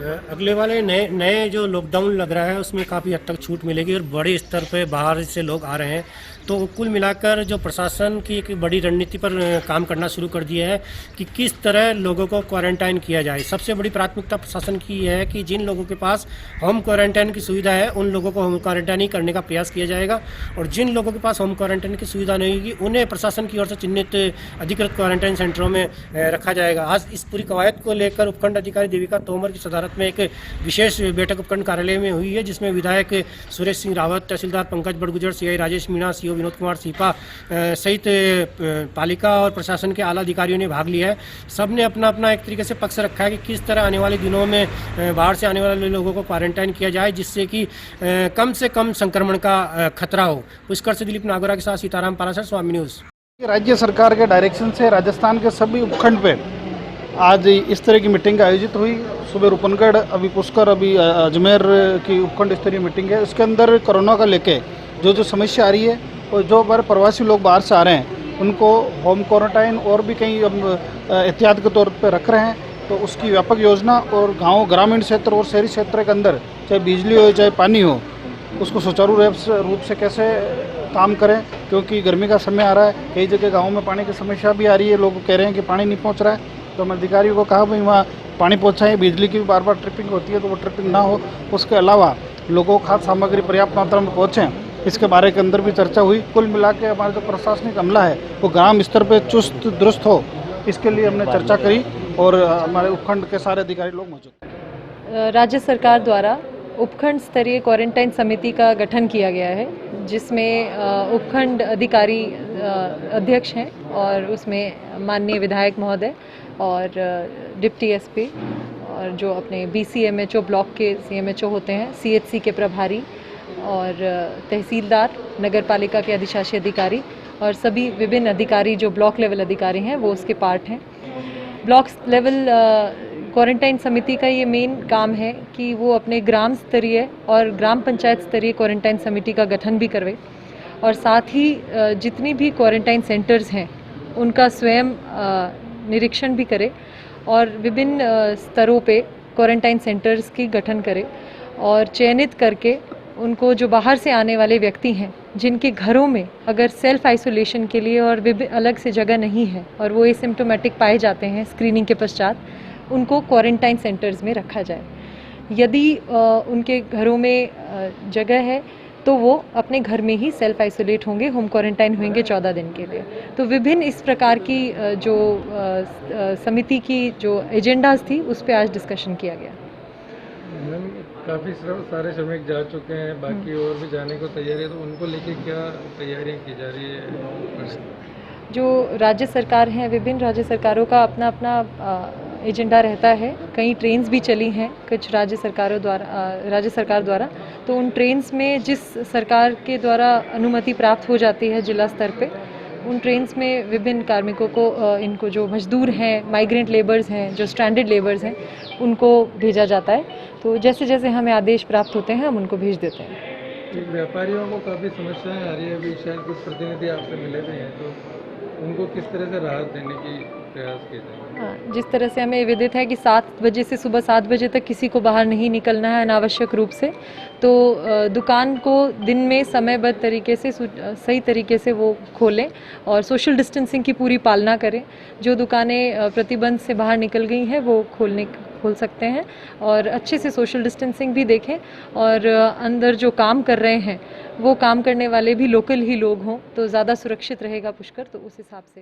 अगले वाले नए नए जो लॉकडाउन लग रहा है उसमें काफ़ी हद तक छूट मिलेगी और बड़े स्तर पे बाहर से लोग आ रहे हैं। तो कुल मिलाकर जो प्रशासन की एक बड़ी रणनीति पर काम करना शुरू कर दिया है कि किस तरह लोगों को क्वारंटाइन किया जाए। सबसे बड़ी प्राथमिकता प्रशासन की यह है कि जिन लोगों के पास होम क्वारंटाइन की सुविधा है उन लोगों को होम क्वारंटाइन ही करने का प्रयास किया जाएगा, और जिन लोगों के पास होम क्वारंटाइन की सुविधा नहीं होगी उन्हें प्रशासन की ओर से चिन्हित अधिकृत क्वारंटाइन सेंटरों में रखा जाएगा। आज इस पूरी कवायद को लेकर उपखंड अधिकारी देविका तोमर की सदारत में एक विशेष बैठक उपखंड कार्यालय में हुई है, जिसमें विधायक सुरेश सिंह रावत, तहसीलदार पंकज बड़गुजर, सीआई राजेश मीणा, सीओ विनोद कुमार सीपा सहित पालिका और प्रशासन के आला अधिकारियों ने भाग लिया है। सबने अपना अपना एक तरीके से पक्ष रखा है कि किस तरह आने वाले दिनों में बाहर से आने वाले लोगों को क्वारंटाइन किया जाए, जिससे कि कम से कम संक्रमण का खतरा हो। पुष्कर से दिलीप नागोरा के साथ सीताराम पारासर, स्वामी न्यूज़। राज्य सरकार के डायरेक्शन से राजस्थान के सभी उपखंड पे आज इस तरह की मीटिंग आयोजित हुई। सुबह रूपनगढ़, अभी पुष्कर, अभी अजमेर की उपखंड स्तरीय मीटिंग है। इसके अंदर कोरोना का लेके जो समस्या आ रही है और जो हमारे प्रवासी लोग बाहर से आ रहे हैं उनको होम क्वारंटाइन और भी कहीं एहतियात के तौर पे रख रहे हैं, तो उसकी व्यापक योजना और गाँव, ग्रामीण क्षेत्र और शहरी क्षेत्र के अंदर चाहे बिजली हो चाहे पानी हो, उसको सुचारू रूप से कैसे काम करें, क्योंकि गर्मी का समय आ रहा है। कई जगह गाँव में पानी की समस्या भी आ रही है, लोग कह रहे हैं कि पानी नहीं पहुँच रहा है। तो हम अधिकारियों को कहा भाई वहाँ पानी पहुँचाएँ, बिजली की भी बार बार ट्रिपिंग होती है तो वो ट्रिपिंग ना हो। उसके अलावा लोगों को खाद्य सामग्री पर्याप्त मात्रा में पहुँचें, इसके बारे के अंदर भी चर्चा हुई। कुल मिला के हमारा जो प्रशासनिक अमला है वो ग्राम स्तर पर चुस्त दुरुस्त हो, इसके लिए हमने चर्चा करी और हमारे उपखंड के सारे अधिकारी लोग मौजूद। राज्य सरकार द्वारा उपखंड स्तरीय क्वारंटाइन समिति का गठन किया गया है, जिसमें उपखंड अधिकारी अध्यक्ष हैं और उसमें माननीय विधायक महोदय और डिप्टी एसपी और जो अपने बीसीएमएचओ ब्लॉक के सीएमएचओ होते हैं, सीएचसी के प्रभारी और तहसीलदार, नगर पालिका के अधिशासी अधिकारी और सभी विभिन्न अधिकारी जो ब्लॉक लेवल अधिकारी हैं वो उसके पार्ट हैं। ब्लॉक लेवल क्वारंटाइन समिति का ये मेन काम है कि वो अपने ग्राम स्तरीय और ग्राम पंचायत स्तरीय क्वारंटाइन समिति का गठन भी करवे और साथ ही जितनी भी क्वारंटाइन सेंटर्स हैं उनका स्वयं निरीक्षण भी करे और विभिन्न स्तरों पे क्वारंटाइन सेंटर्स की गठन करे और चयनित करके उनको जो बाहर से आने वाले व्यक्ति हैं जिनके घरों में अगर सेल्फ आइसोलेशन के लिए और अलग से जगह नहीं है और वो एसिम्प्टोमेटिक पाए जाते हैं स्क्रीनिंग के पश्चात, उनको क्वारंटाइन सेंटर्स में रखा जाए। यदि उनके घरों में जगह है तो वो अपने घर में ही सेल्फ आइसोलेट होंगे, होम क्वारंटाइन होंगे 14 दिन के लिए। तो विभिन्न इस प्रकार की जो समिति की जो एजेंडाज थी उस पर आज डिस्कशन किया गया। मैम, काफ़ी सारे श्रमिक जा चुके हैं, बाकी और भी जाने को तैयारी है, तो उनको लेके क्या तैयारियां की जा रही है? जो राज्य सरकार हैं, विभिन्न राज्य सरकारों का अपना अपना एजेंडा रहता है। कई ट्रेन्स भी चली हैं कुछ राज्य सरकार द्वारा, तो उन ट्रेन्स में जिस सरकार के द्वारा अनुमति प्राप्त हो जाती है जिला स्तर पे, उन ट्रेन्स में विभिन्न कार्मिकों को इनको जो मजदूर हैं, माइग्रेंट लेबर्स हैं, जो स्ट्रैंडेड लेबर्स हैं, उनको भेजा जाता है। तो जैसे जैसे हमें आदेश प्राप्त होते हैं हम उनको भेज देते हैं। व्यापारियों को काफ़ी समस्याएं आ रही है, अभी शायद कुछ प्रतिनिधि आपसे मिले भी हैं, तो उनको किस तरह से राहत देने की प्रयास किए जाएंगे? हाँ, जिस तरह से हमें विदित है कि 7 बजे से सुबह 7 बजे तक किसी को बाहर नहीं निकलना है अनावश्यक रूप से, तो दुकान को दिन में समयबद्ध तरीके से सही तरीके से वो खोलें और सोशल डिस्टेंसिंग की पूरी पालना करें। जो दुकानें प्रतिबंध से बाहर निकल गई हैं वो खोल सकते हैं और अच्छे से सोशल डिस्टेंसिंग भी देखें और अंदर जो काम कर रहे हैं वो काम करने वाले भी लोकल ही लोग हों तो ज़्यादा सुरक्षित रहेगा पुष्कर, तो उस हिसाब से